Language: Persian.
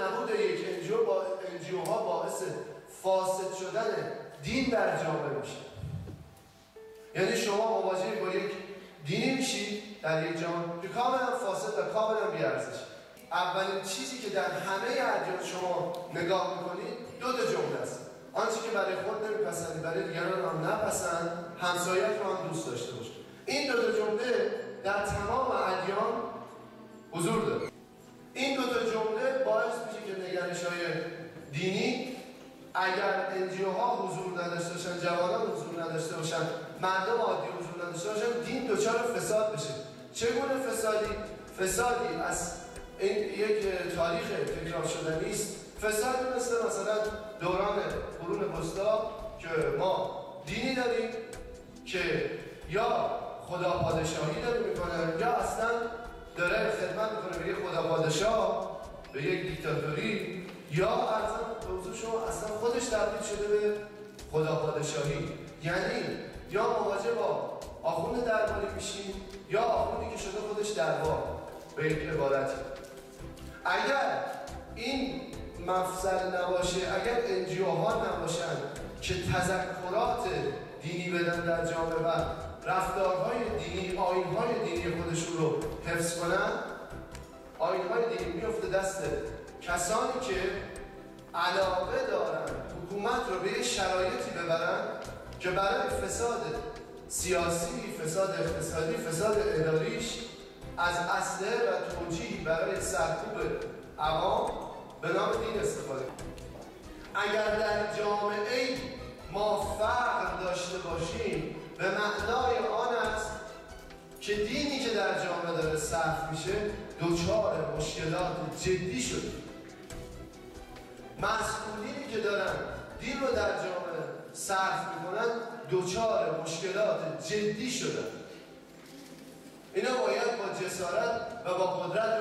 نبود یک انجیو ها باعث فاسد شدن دین در جامعه میشه. یعنی شما مواجه با یک دینی میشید در یک جامعه که کاملا فاسد و کاملا بی‌ارزش. اولین چیزی که در همه ادیان شما نگاه میکنید دو جمله است: آنچه که برای خود نمیپسندی برای دیگران هم نپسند، همسایت رو هم دوست داشته باش. این دو جمله در تمام ادیان حضور داره. این دو جمله باعث میشه که نگرش‌های دینی اگر انجیوها حضور نداشته باشن، جوانان حضور نداشته باشن، مردم عادی حضور نداشته باشن، دین دچار فساد بشه. چگونه فسادی؟ فسادی از این یک تاریخ تکرار شدنی است. فسادی مثلا دوران قرون وسطا که ما دینی داریم که یا خدا پادشاهی داره میکنه یا اصلا داره خدمت میکنه به یک خدا پادشاه، به یک دیکتاتوری، یا اصلا موضوع شما اصلا خودش تبدیل شده به خدا پادشاهی. یعنی یا مواجه با آخوند درباری میشیم یا آخوندی که شده خودش دربار به یک عبارتی. اگر این مفصل نباشه، اگر انجیوها نباشن که تذکرات دینی بدن در جامعه و رفتارهای دینی، آیین‌های دینی خودشون رو حفظ کنن، آیین‌های دینی میفته دست کسانی که علاقه دارن حکومت رو به یه شرایطی ببرن که برای فساد سیاسی، فساد اقتصادی، فساد اداریش از اسلحه و توجیه برای سرکوب عوام به نام دین استفاده کنیم. اگر در جامعه ما فقر داشته باشیم به معنای آن است که دینی که در جامعه داره صرف میشه دچار مشکلات جدی شده. مسئولینی که دارن دین رو در جامعه صرف میکنن دچار مشکلات جدی شدن. اینا باید با جسارت و با قدرت